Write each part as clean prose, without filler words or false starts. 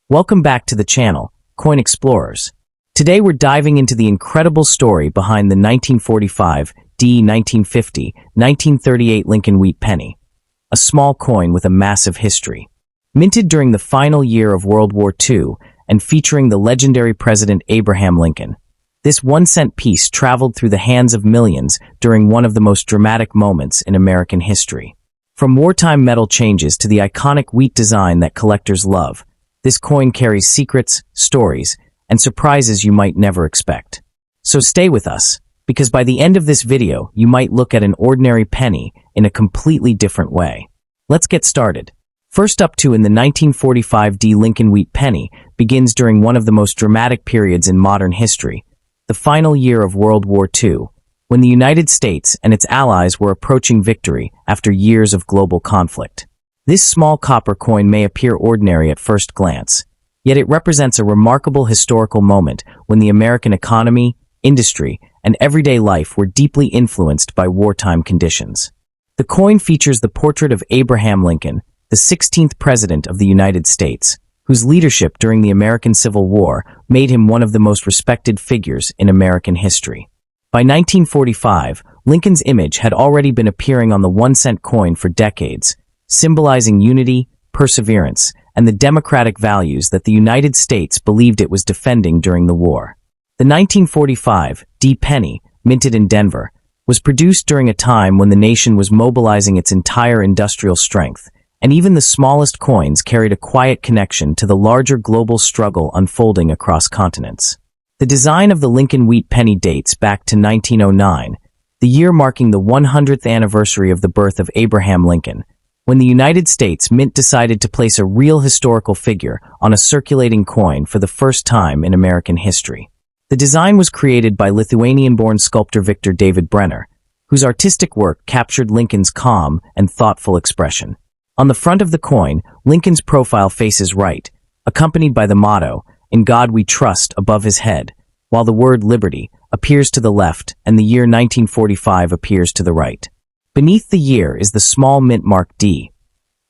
Welcome back to the channel, Coin Explorers. Today we're diving into the incredible story behind the 1945 D 1950 1938 Lincoln Wheat Penny, a small coin with a massive history. Minted during the final year of World War II and featuring the legendary President Abraham Lincoln, this 1-cent piece traveled through the hands of millions during one of the most dramatic moments in American history. From wartime metal changes to the iconic wheat design that collectors love, this coin carries secrets, stories, and surprises you might never expect. So stay with us, because by the end of this video, you might look at an ordinary penny in a completely different way. Let's get started. First up in the 1945 D Lincoln Wheat Penny begins during one of the most dramatic periods in modern history, the final year of World War II, when the United States and its allies were approaching victory after years of global conflict. This small copper coin may appear ordinary at first glance, yet it represents a remarkable historical moment when the American economy, industry, and everyday life were deeply influenced by wartime conditions. The coin features the portrait of Abraham Lincoln, the 16th President of the United States, whose leadership during the American Civil War made him one of the most respected figures in American history. By 1945, Lincoln's image had already been appearing on the 1-cent coin for decades, symbolizing unity, perseverance, and the democratic values that the United States believed it was defending during the war. The 1945 D penny, minted in Denver, was produced during a time when the nation was mobilizing its entire industrial strength, and even the smallest coins carried a quiet connection to the larger global struggle unfolding across continents. The design of the Lincoln Wheat Penny dates back to 1909, the year marking the 100th anniversary of the birth of Abraham Lincoln, when the United States Mint decided to place a real historical figure on a circulating coin for the first time in American history. The design was created by Lithuanian-born sculptor Victor David Brenner, whose artistic work captured Lincoln's calm and thoughtful expression. On the front of the coin, Lincoln's profile faces right, accompanied by the motto, "In God We Trust," above his head, while the word liberty appears to the left and the year 1945 appears to the right. Beneath the year is the small mint mark D,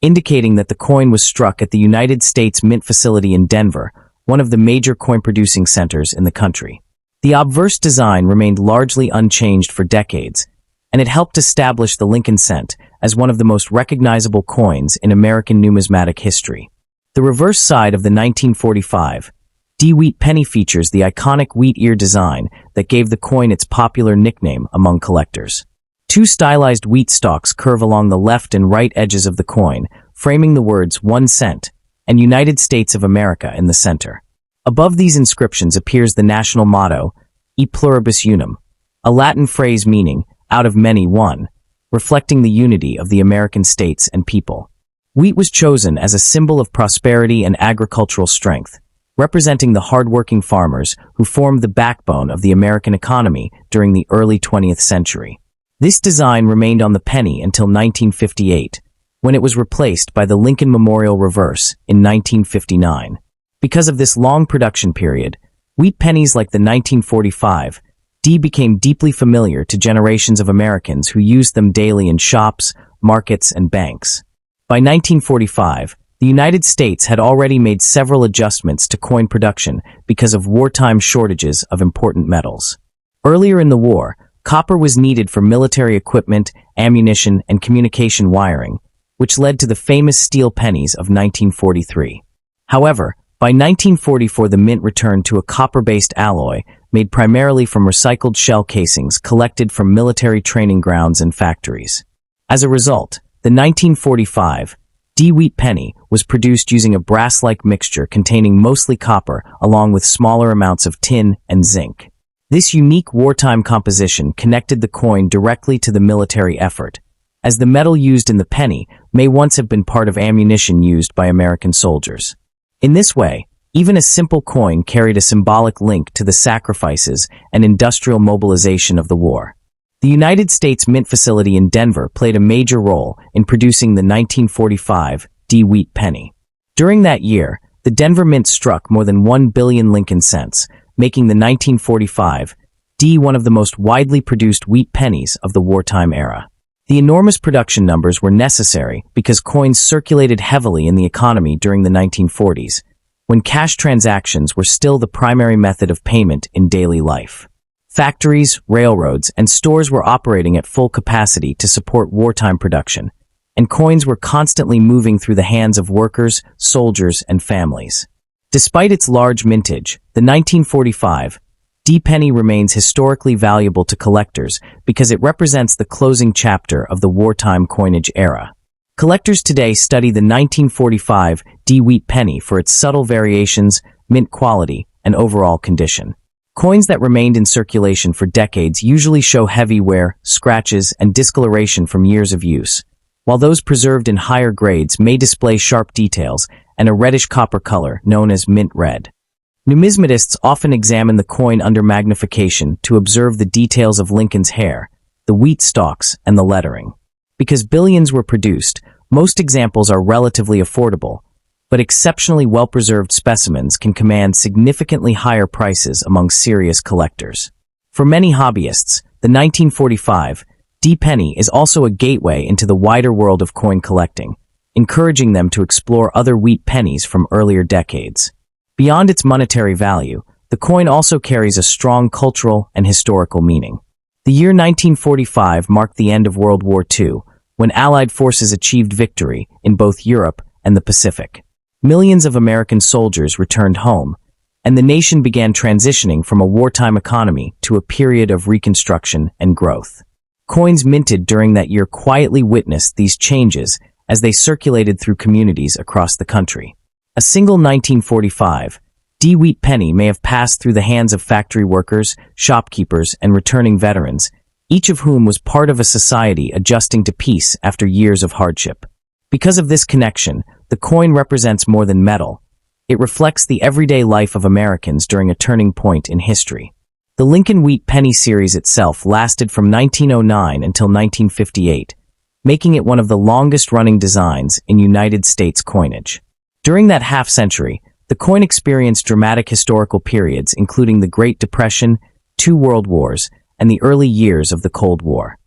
indicating that the coin was struck at the United States Mint facility in Denver, one of the major coin-producing centers in the country. The obverse design remained largely unchanged for decades, and it helped establish the Lincoln cent as one of the most recognizable coins in American numismatic history. The reverse side of the 1945 D Wheat Penny features the iconic wheat ear design that gave the coin its popular nickname among collectors. Two stylized wheat stalks curve along the left and right edges of the coin, framing the words 1 cent and United States of America in the center. Above these inscriptions appears the national motto, E pluribus unum, a Latin phrase meaning, out of many one, reflecting the unity of the American states and people. Wheat was chosen as a symbol of prosperity and agricultural strength, representing the hardworking farmers who formed the backbone of the American economy during the early 20th century. This design remained on the penny until 1958, when it was replaced by the Lincoln Memorial Reverse in 1959. Because of this long production period, wheat pennies like the 1945 D became deeply familiar to generations of Americans who used them daily in shops, markets, and banks. By 1945, the United States had already made several adjustments to coin production because of wartime shortages of important metals. Earlier in the war, copper was needed for military equipment, ammunition, and communication wiring, which led to the famous steel pennies of 1943. However, by 1944 the mint returned to a copper-based alloy made primarily from recycled shell casings collected from military training grounds and factories. As a result, the 1945 D Wheat Penny was produced using a brass-like mixture containing mostly copper along with smaller amounts of tin and zinc. This unique wartime composition connected the coin directly to the military effort, as the metal used in the penny may once have been part of ammunition used by American soldiers. In this way, even a simple coin carried a symbolic link to the sacrifices and industrial mobilization of the war. The United States Mint facility in Denver played a major role in producing the 1945 D Wheat Penny. During that year, the Denver Mint struck more than 1 billion Lincoln cents, making the 1945 D one of the most widely produced wheat pennies of the wartime era. The enormous production numbers were necessary because coins circulated heavily in the economy during the 1940s, when cash transactions were still the primary method of payment in daily life. Factories, railroads, and stores were operating at full capacity to support wartime production, and coins were constantly moving through the hands of workers, soldiers, and families. Despite its large mintage, the 1945 D-penny remains historically valuable to collectors because it represents the closing chapter of the wartime coinage era. Collectors today study the 1945 D-wheat penny for its subtle variations, mint quality, and overall condition. Coins that remained in circulation for decades usually show heavy wear, scratches, and discoloration from years of use, while those preserved in higher grades may display sharp details and a reddish copper color known as mint red. Numismatists often examine the coin under magnification to observe the details of Lincoln's hair, the wheat stalks, and the lettering. Because billions were produced, most examples are relatively affordable, but exceptionally well-preserved specimens can command significantly higher prices among serious collectors. For many hobbyists, the 1945 D-penny is also a gateway into the wider world of coin collecting, encouraging them to explore other wheat pennies from earlier decades. Beyond its monetary value, the coin also carries a strong cultural and historical meaning. The year 1945 marked the end of World War II, when Allied forces achieved victory in both Europe and the Pacific. Millions of American soldiers returned home, and the nation began transitioning from a wartime economy to a period of reconstruction and growth. Coins minted during that year quietly witnessed these changes as they circulated through communities across the country. A single 1945 D-wheat penny may have passed through the hands of factory workers, shopkeepers, and returning veterans, each of whom was part of a society adjusting to peace after years of hardship. Because of this connection, the coin represents more than metal. It reflects the everyday life of Americans during a turning point in history. The Lincoln Wheat Penny series itself lasted from 1909 until 1958, making it one of the longest-running designs in United States coinage. During that half-century, the coin experienced dramatic historical periods including the Great Depression, 2 World Wars, and the early years of the Cold War.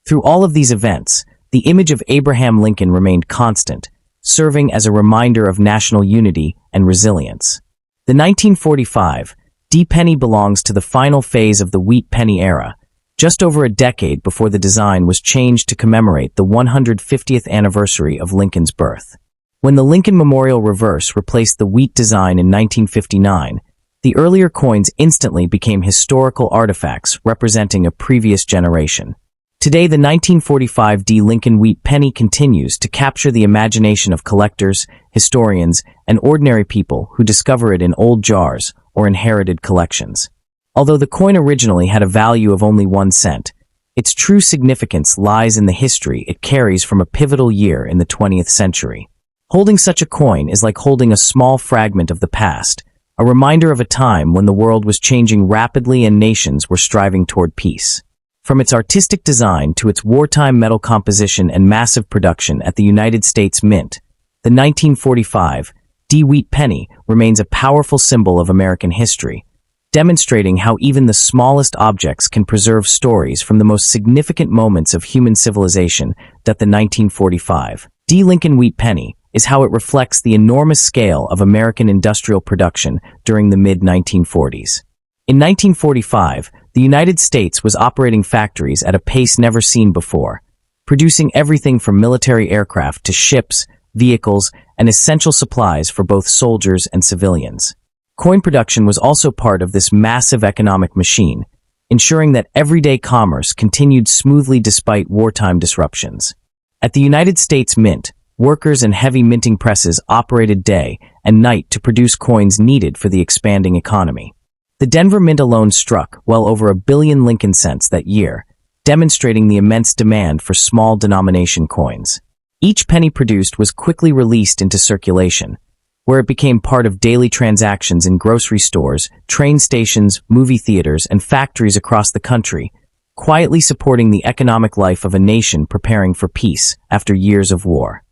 Through all of these events, the image of Abraham Lincoln remained constant, serving as a reminder of national unity and resilience. The 1945 D-penny belongs to the final phase of the wheat penny era, just over a decade before the design was changed to commemorate the 150th anniversary of Lincoln's birth. When the Lincoln Memorial Reverse replaced the wheat design in 1959, the earlier coins instantly became historical artifacts representing a previous generation. Today, the 1945 D Lincoln Wheat Penny continues to capture the imagination of collectors, historians, and ordinary people who discover it in old jars or inherited collections. Although the coin originally had a value of only 1 cent, its true significance lies in the history it carries from a pivotal year in the 20th century. Holding such a coin is like holding a small fragment of the past, a reminder of a time when the world was changing rapidly and nations were striving toward peace. From its artistic design to its wartime metal composition and massive production at the United States Mint, the 1945 D-wheat penny remains a powerful symbol of American history, demonstrating how even the smallest objects can preserve stories from the most significant moments of human civilization. That the 1945 D Lincoln Wheat Penny is how it reflects the enormous scale of American industrial production during the mid-1940s. In 1945, the United States was operating factories at a pace never seen before, producing everything from military aircraft to ships, vehicles, and essential supplies for both soldiers and civilians. Coin production was also part of this massive economic machine, ensuring that everyday commerce continued smoothly despite wartime disruptions. At the United States Mint, workers and heavy minting presses operated day and night to produce coins needed for the expanding economy. The Denver Mint alone struck well over 1 billion Lincoln cents that year, demonstrating the immense demand for small denomination coins. Each penny produced was quickly released into circulation, where it became part of daily transactions in grocery stores, train stations, movie theaters, and factories across the country, quietly supporting the economic life of a nation preparing for peace after years of war.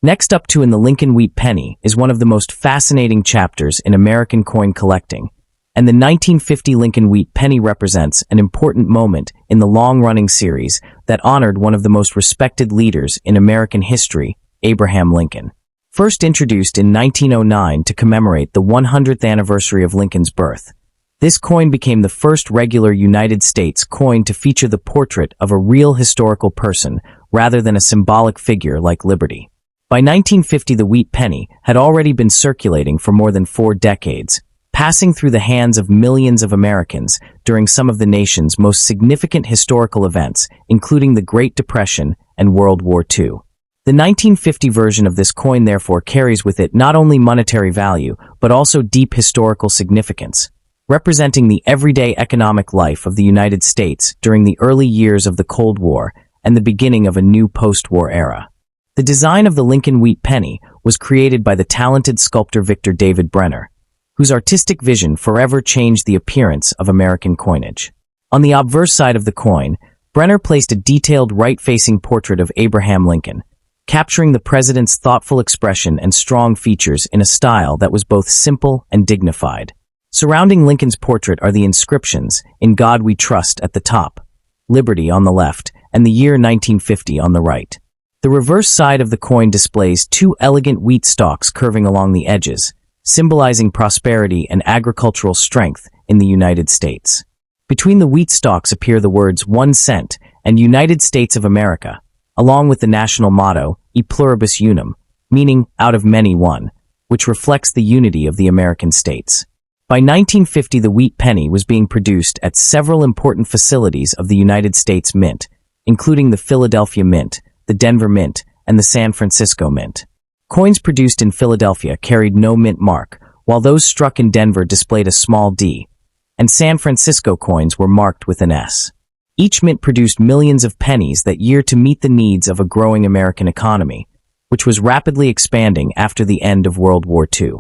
Next up in the Lincoln Wheat Penny is one of the most fascinating chapters in American coin collecting, and the 1950 Lincoln Wheat Penny represents an important moment in the long-running series that honored one of the most respected leaders in American history, Abraham Lincoln. First introduced in 1909 to commemorate the 100th anniversary of Lincoln's birth, this coin became the first regular United States coin to feature the portrait of a real historical person rather than a symbolic figure like Liberty. By 1950, the wheat penny had already been circulating for more than 4 decades, passing through the hands of millions of Americans during some of the nation's most significant historical events, including the Great Depression and World War II. The 1950 version of this coin therefore carries with it not only monetary value, but also deep historical significance, representing the everyday economic life of the United States during the early years of the Cold War and the beginning of a new post-war era. The design of the Lincoln wheat penny was created by the talented sculptor Victor David Brenner, whose artistic vision forever changed the appearance of American coinage. On the obverse side of the coin, Brenner placed a detailed right-facing portrait of Abraham Lincoln, capturing the president's thoughtful expression and strong features in a style that was both simple and dignified. Surrounding Lincoln's portrait are the inscriptions, "In God We Trust" at the top, "Liberty" on the left, and the year 1950 on the right. The reverse side of the coin displays 2 elegant wheat stalks curving along the edges, symbolizing prosperity and agricultural strength in the United States. Between the wheat stalks appear the words 1 cent and United States of America, along with the national motto, E pluribus unum, meaning out of many one, which reflects the unity of the American states. By 1950, the wheat penny was being produced at several important facilities of the United States Mint, including the Philadelphia Mint, the Denver Mint, and the San Francisco Mint. Coins produced in Philadelphia carried no mint mark, while those struck in Denver displayed a small D, and San Francisco coins were marked with an S. Each mint produced millions of pennies that year to meet the needs of a growing American economy, which was rapidly expanding after the end of World War II.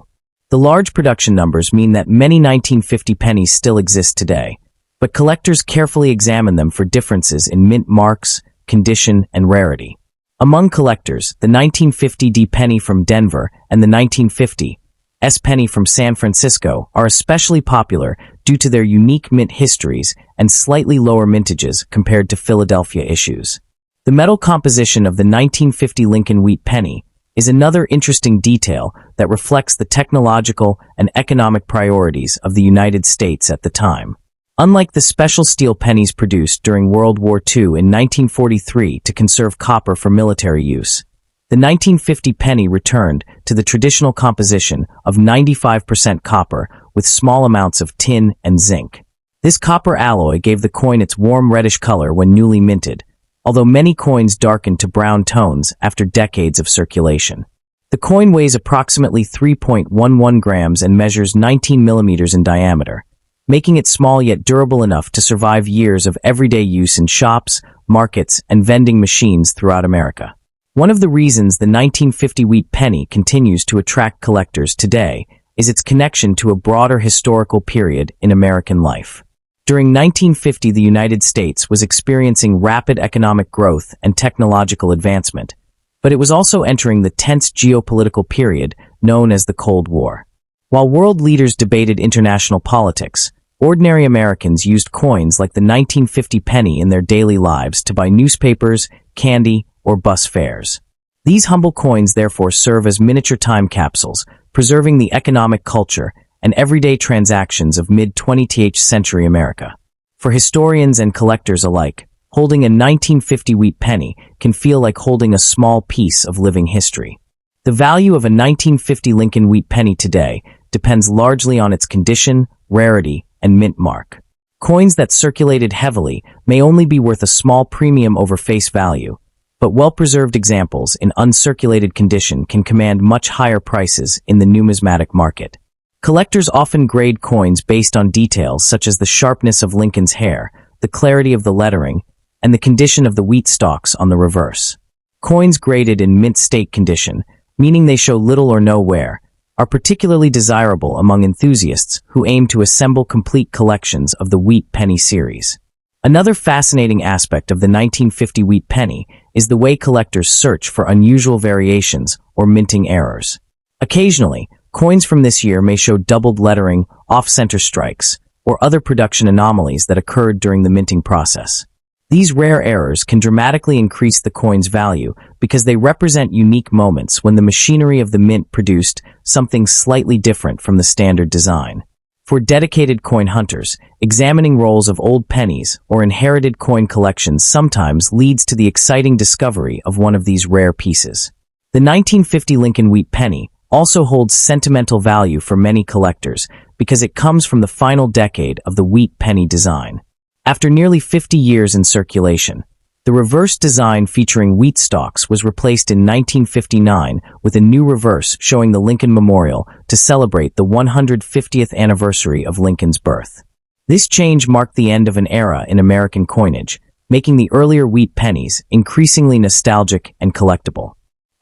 The large production numbers mean that many 1950 pennies still exist today, but collectors carefully examine them for differences in mint marks, condition, and rarity. Among collectors, the 1950 D penny from Denver and the 1950 S penny from San Francisco are especially popular due to their unique mint histories and slightly lower mintages compared to Philadelphia issues. The metal composition of the 1950 Lincoln wheat penny is another interesting detail that reflects the technological and economic priorities of the United States at the time. Unlike the special steel pennies produced during World War II in 1943 to conserve copper for military use, the 1950 penny returned to the traditional composition of 95% copper with small amounts of tin and zinc. This copper alloy gave the coin its warm reddish color when newly minted, although many coins darkened to brown tones after decades of circulation. The coin weighs approximately 3.11 grams and measures 19 millimeters in diameter, making it small yet durable enough to survive years of everyday use in shops, markets, and vending machines throughout America. One of the reasons the 1950 wheat penny continues to attract collectors today is its connection to a broader historical period in American life. During 1950, the United States was experiencing rapid economic growth and technological advancement, but it was also entering the tense geopolitical period known as the Cold War. While world leaders debated international politics, ordinary Americans used coins like the 1950 penny in their daily lives to buy newspapers, candy, or bus fares. These humble coins therefore serve as miniature time capsules, preserving the economic culture and everyday transactions of mid-20th century America. For historians and collectors alike, holding a 1950 wheat penny can feel like holding a small piece of living history. The value of a 1950 Lincoln wheat penny today depends largely on its condition, rarity, and mint mark. Coins that circulated heavily may only be worth a small premium over face value, but well-preserved examples in uncirculated condition can command much higher prices in the numismatic market. Collectors often grade coins based on details such as the sharpness of Lincoln's hair, the clarity of the lettering, and the condition of the wheat stalks on the reverse. Coins graded in mint state condition, meaning they show little or no wear, are particularly desirable among enthusiasts who aim to assemble complete collections of the wheat penny series. Another fascinating aspect of the 1950 wheat penny is the way collectors search for unusual variations or minting errors. Occasionally, coins from this year may show doubled lettering, off-center strikes, or other production anomalies that occurred during the minting process. These rare errors can dramatically increase the coin's value because they represent unique moments when the machinery of the mint produced something slightly different from the standard design. For dedicated coin hunters, examining rolls of old pennies or inherited coin collections sometimes leads to the exciting discovery of one of these rare pieces. The 1950 Lincoln Wheat penny also holds sentimental value for many collectors because it comes from the final decade of the wheat penny design. After nearly 50 years in circulation, the reverse design featuring wheat stalks was replaced in 1959 with a new reverse showing the Lincoln Memorial to celebrate the 150th anniversary of Lincoln's birth. This change marked the end of an era in American coinage, making the earlier wheat pennies increasingly nostalgic and collectible.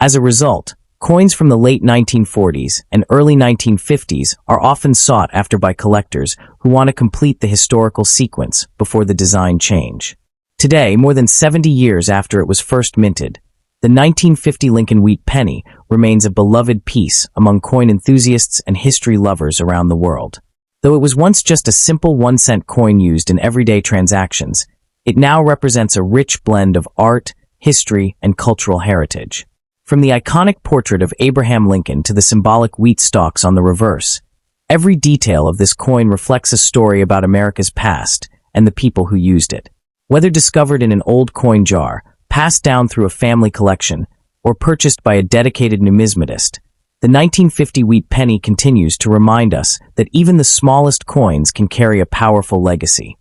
As a result, coins from the late 1940s and early 1950s are often sought after by collectors who want to complete the historical sequence before the design change. Today, more than 70 years after it was first minted, the 1950 Lincoln Wheat penny remains a beloved piece among coin enthusiasts and history lovers around the world. Though it was once just a simple 1-cent coin used in everyday transactions, it now represents a rich blend of art, history, and cultural heritage. From the iconic portrait of Abraham Lincoln to the symbolic wheat stalks on the reverse, every detail of this coin reflects a story about America's past and the people who used it. Whether discovered in an old coin jar, passed down through a family collection, or purchased by a dedicated numismatist, the 1950 wheat penny continues to remind us that even the smallest coins can carry a powerful legacy.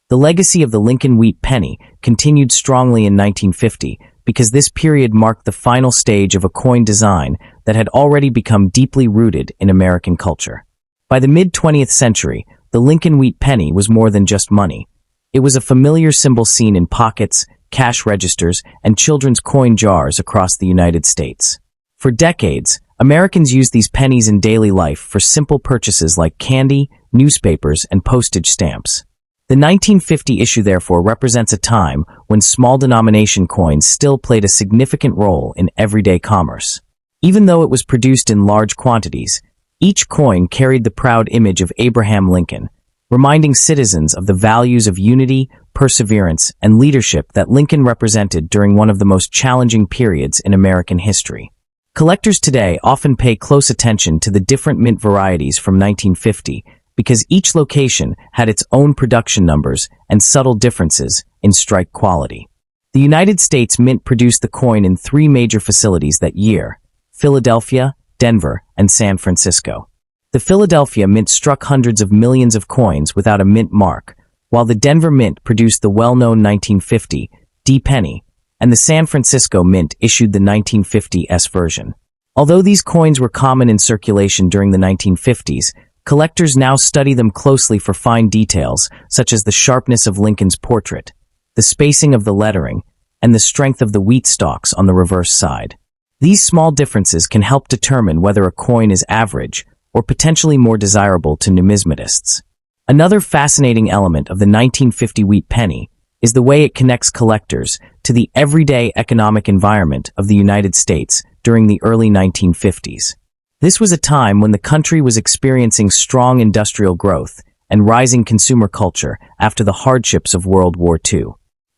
The legacy of the Lincoln Wheat penny continued strongly in 1950, because this period marked the final stage of a coin design that had already become deeply rooted in American culture. By the mid-20th century, the Lincoln Wheat penny was more than just money. It was a familiar symbol seen in pockets, cash registers, and children's coin jars across the United States. For decades, Americans used these pennies in daily life for simple purchases like candy, newspapers, and postage stamps. The 1950 issue therefore represents a time when small denomination coins still played a significant role in everyday commerce. Even though it was produced in large quantities, each coin carried the proud image of Abraham Lincoln, reminding citizens of the values of unity, perseverance, and leadership that Lincoln represented during one of the most challenging periods in American history. Collectors today often pay close attention to the different mint varieties from 1950, because each location had its own production numbers and subtle differences in strike quality. The United States Mint produced the coin in 3 major facilities that year: Philadelphia, Denver, and San Francisco. The Philadelphia Mint struck hundreds of millions of coins without a mint mark, while the Denver Mint produced the well-known 1950 D penny, and the San Francisco Mint issued the 1950 S version. Although these coins were common in circulation during the 1950s, collectors now study them closely for fine details such as the sharpness of Lincoln's portrait, the spacing of the lettering, and the strength of the wheat stalks on the reverse side. These small differences can help determine whether a coin is average or potentially more desirable to numismatists. Another fascinating element of the 1950 wheat penny is the way it connects collectors to the everyday economic environment of the United States during the early 1950s. This was a time when the country was experiencing strong industrial growth and rising consumer culture after the hardships of World War II.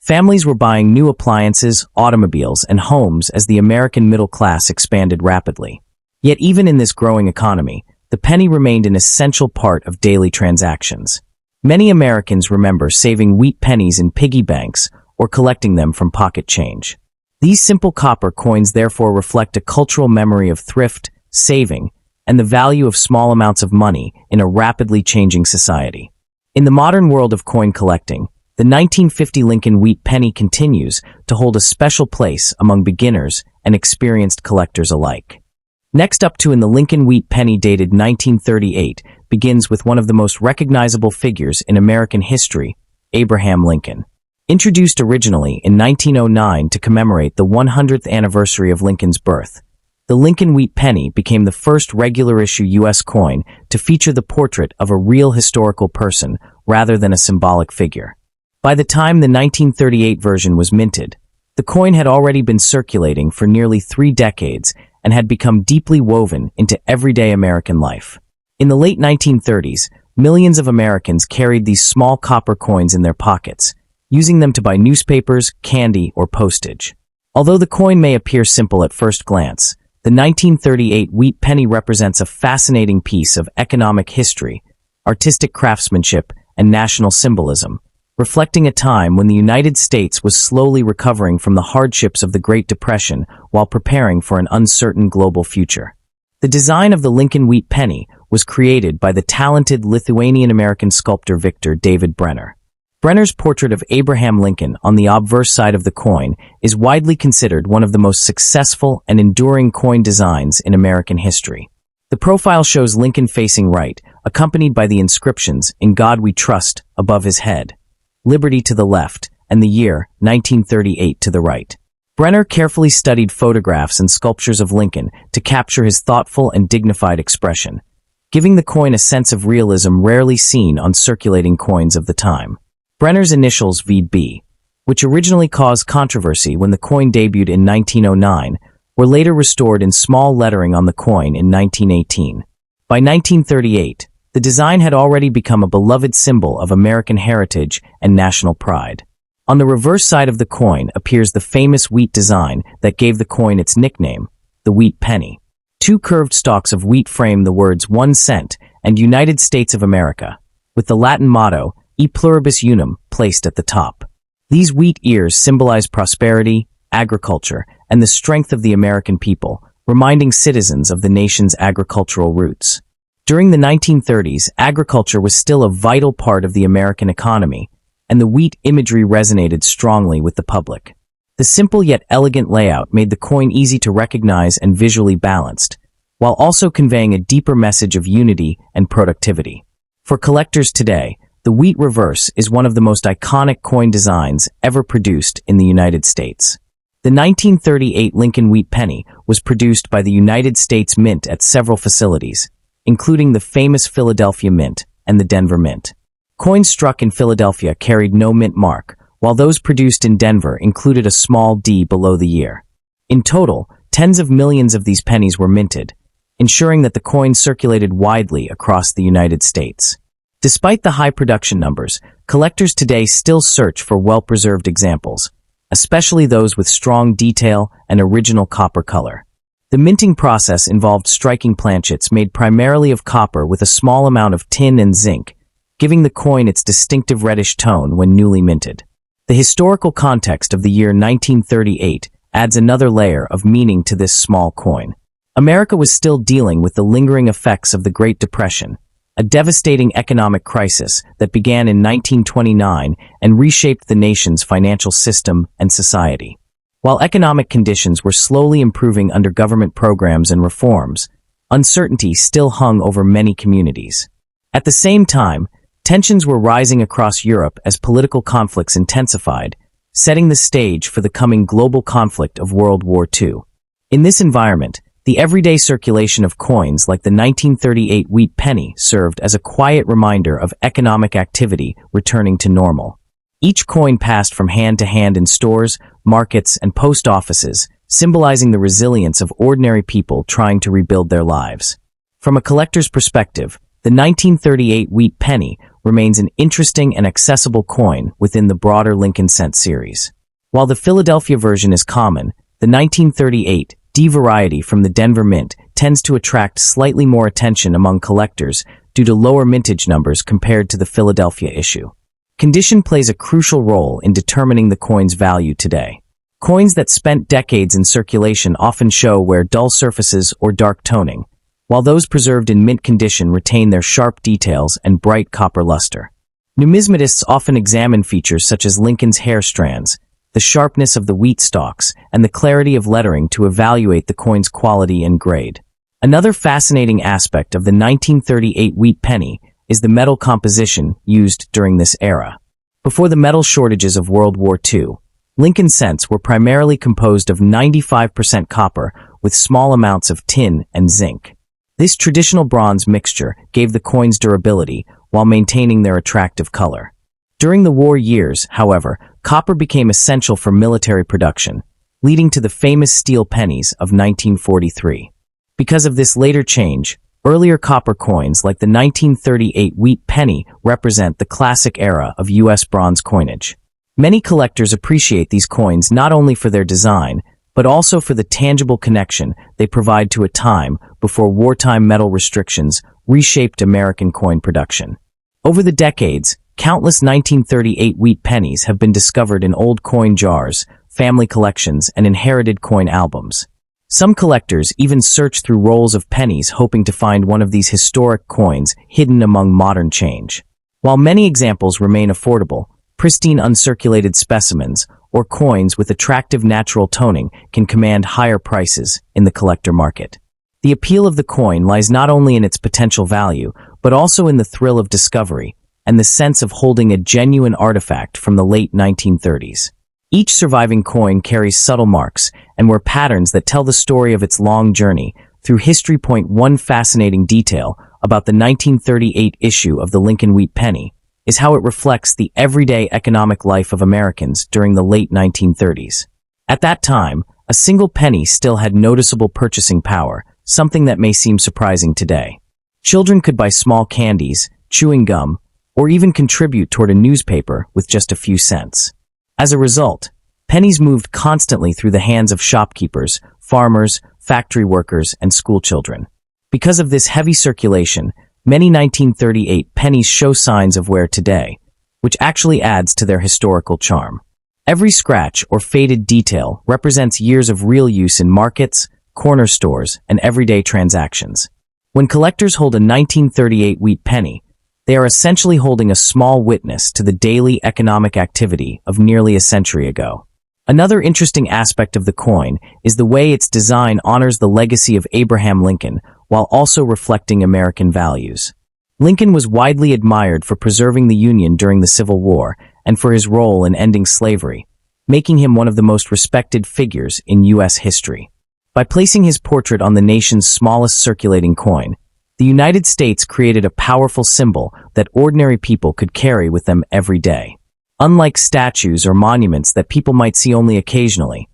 Families were buying new appliances, automobiles, and homes as the American middle class expanded rapidly. Yet even in this growing economy, the penny remained an essential part of daily transactions. Many Americans remember saving wheat pennies in piggy banks or collecting them from pocket change. These simple copper coins therefore reflect a cultural memory of thrift, saving, and the value of small amounts of money in a rapidly changing society. In the modern world of coin collecting, the 1950 Lincoln Wheat penny continues to hold a special place among beginners and experienced collectors alike. Next up in the Lincoln Wheat penny dated 1938 begins with one of the most recognizable figures in American history, Abraham Lincoln. Introduced originally in 1909 to commemorate the 100th anniversary of Lincoln's birth, the Lincoln Wheat penny became the first regular-issue U.S. coin to feature the portrait of a real historical person rather than a symbolic figure. By the time the 1938 version was minted, the coin had already been circulating for nearly 3 decades and had become deeply woven into everyday American life. In the late 1930s, millions of Americans carried these small copper coins in their pockets, using them to buy newspapers, candy, or postage. Although the coin may appear simple at first glance, the 1938 wheat penny represents a fascinating piece of economic history, artistic craftsmanship, and national symbolism, reflecting a time when the United States was slowly recovering from the hardships of the Great Depression while preparing for an uncertain global future. The design of the Lincoln wheat penny was created by the talented Lithuanian-American sculptor Victor David Brenner. Brenner's portrait of Abraham Lincoln on the obverse side of the coin is widely considered one of the most successful and enduring coin designs in American history. The profile shows Lincoln facing right, accompanied by the inscriptions, "In God We Trust," above his head, "Liberty" to the left, and the year, 1938, to the right. Brenner carefully studied photographs and sculptures of Lincoln to capture his thoughtful and dignified expression, giving the coin a sense of realism rarely seen on circulating coins of the time. Brenner's initials VB, which originally caused controversy when the coin debuted in 1909, were later restored in small lettering on the coin in 1918. By 1938, the design had already become a beloved symbol of American heritage and national pride. On the reverse side of the coin appears the famous wheat design that gave the coin its nickname, the wheat penny. Two curved stalks of wheat frame the words 1 cent and United States of America, with the Latin motto, E pluribus unum, placed at the top. These wheat ears symbolize prosperity, agriculture, and the strength of the American people, reminding citizens of the nation's agricultural roots. During the 1930s, agriculture was still a vital part of the American economy, and the wheat imagery resonated strongly with the public. The simple yet elegant layout made the coin easy to recognize and visually balanced, while also conveying a deeper message of unity and productivity. For collectors today, the wheat reverse is one of the most iconic coin designs ever produced in the United States. The 1938 Lincoln wheat penny was produced by the United States Mint at several facilities, including the famous Philadelphia Mint and the Denver Mint. Coins struck in Philadelphia carried no mint mark, while those produced in Denver included a small D below the year. In total, tens of millions of these pennies were minted, ensuring that the coin circulated widely across the United States. Despite the high production numbers, collectors today still search for well-preserved examples, especially those with strong detail and original copper color. The minting process involved striking planchets made primarily of copper with a small amount of tin and zinc, giving the coin its distinctive reddish tone when newly minted. The historical context of the year 1938 adds another layer of meaning to this small coin. America was still dealing with the lingering effects of the Great Depression, a devastating economic crisis that began in 1929 and reshaped the nation's financial system and society. While economic conditions were slowly improving under government programs and reforms, uncertainty still hung over many communities. At the same time, tensions were rising across Europe as political conflicts intensified, setting the stage for the coming global conflict of World War II. In this environment, the everyday circulation of coins like the 1938 wheat penny served as a quiet reminder of economic activity returning to normal. Each coin passed from hand to hand in stores, markets, and post offices, symbolizing the resilience of ordinary people trying to rebuild their lives. From a collector's perspective, the 1938 wheat penny remains an interesting and accessible coin within the broader Lincoln cent series. While the Philadelphia version is common, the 1938 D variety from the Denver Mint tends to attract slightly more attention among collectors due to lower mintage numbers compared to the Philadelphia issue. Condition plays a crucial role in determining the coin's value today. Coins that spent decades in circulation often show wear dull surfaces or dark toning, while those preserved in mint condition retain their sharp details and bright copper luster. Numismatists often examine features such as Lincoln's hair strands, the sharpness of the wheat stalks, and the clarity of lettering to evaluate the coin's quality and grade. Another fascinating aspect of the 1938 wheat penny is the metal composition used during this era. Before the metal shortages of World War II, Lincoln cents were primarily composed of 95% copper with small amounts of tin and zinc. This traditional bronze mixture gave the coins durability while maintaining their attractive color. During the war years, however, copper became essential for military production, leading to the famous steel pennies of 1943. Because of this later change, earlier copper coins like the 1938 wheat penny represent the classic era of U.S. bronze coinage. Many collectors appreciate these coins not only for their design, but also for the tangible connection they provide to a time before wartime metal restrictions reshaped American coin production. Over the decades, countless 1938 wheat pennies have been discovered in old coin jars, family collections, and inherited coin albums. Some collectors even search through rolls of pennies hoping to find one of these historic coins hidden among modern change. While many examples remain affordable, pristine uncirculated specimens or coins with attractive natural toning can command higher prices in the collector market. The appeal of the coin lies not only in its potential value, but also in the thrill of discovery and the sense of holding a genuine artifact from the late 1930s. Each surviving coin carries subtle marks and wear patterns that tell the story of its long journey through history. One fascinating detail about the 1938 issue of the Lincoln Wheat Penny is how it reflects the everyday economic life of Americans during the late 1930s. At that time, a single penny still had noticeable purchasing power, something that may seem surprising today. Children could buy small candies, chewing gum, or even contribute toward a newspaper with just a few cents. As a result, pennies moved constantly through the hands of shopkeepers, farmers, factory workers, and schoolchildren. Because of this heavy circulation, many 1938 pennies show signs of wear today, which actually adds to their historical charm. Every scratch or faded detail represents years of real use in markets, corner stores, and everyday transactions. When collectors hold a 1938 wheat penny, they are essentially holding a small witness to the daily economic activity of nearly a century ago. Another interesting aspect of the coin is the way its design honors the legacy of Abraham Lincoln while also reflecting American values. Lincoln was widely admired for preserving the Union during the Civil War and for his role in ending slavery, making him one of the most respected figures in U.S. history. By placing his portrait on the nation's smallest circulating coin, the United States created a powerful symbol that ordinary people could carry with them every day. Unlike statues or monuments that people might see only occasionally,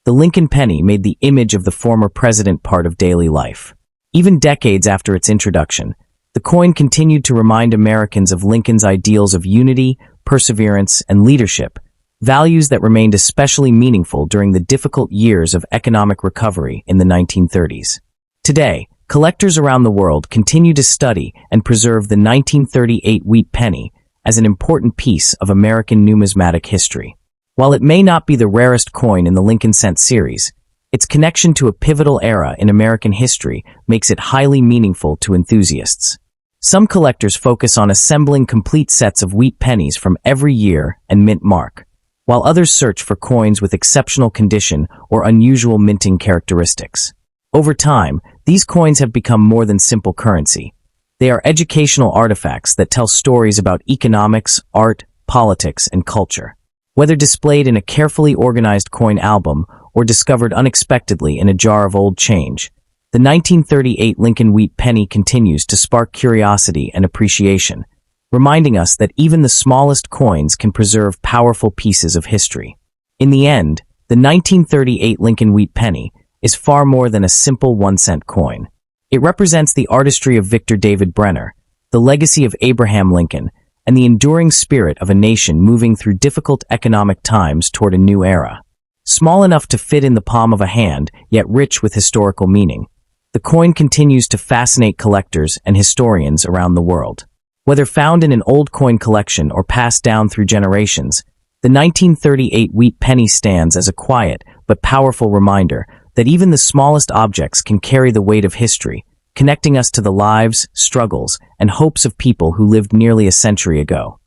the Lincoln penny made the image of the former president part of daily life. Even decades after its introduction, the coin continued to remind Americans of Lincoln's ideals of unity, perseverance, and leadership, values that remained especially meaningful during the difficult years of economic recovery in the 1930s. Today, collectors around the world continue to study and preserve the 1938 wheat penny as an important piece of American numismatic history. While it may not be the rarest coin in the Lincoln cent series, its connection to a pivotal era in American history makes it highly meaningful to enthusiasts. Some collectors focus on assembling complete sets of wheat pennies from every year and mint mark, while others search for coins with exceptional condition or unusual minting characteristics. Over time, these coins have become more than simple currency. They are educational artifacts that tell stories about economics, art, politics, and culture. Whether displayed in a carefully organized coin album or discovered unexpectedly in a jar of old change, the 1938 Lincoln Wheat Penny continues to spark curiosity and appreciation, reminding us that even the smallest coins can preserve powerful pieces of history. In the end, the 1938 Lincoln Wheat Penny is far more than a simple 1-cent coin. It represents the artistry of Victor David Brenner, the legacy of Abraham Lincoln, and the enduring spirit of a nation moving through difficult economic times toward a new era. Small enough to fit in the palm of a hand, yet rich with historical meaning, the coin continues to fascinate collectors and historians around the world. Whether found in an old coin collection or passed down through generations, the 1938 wheat penny stands as a quiet but powerful reminder that even the smallest objects can carry the weight of history, connecting us to the lives, struggles, and hopes of people who lived nearly a century ago.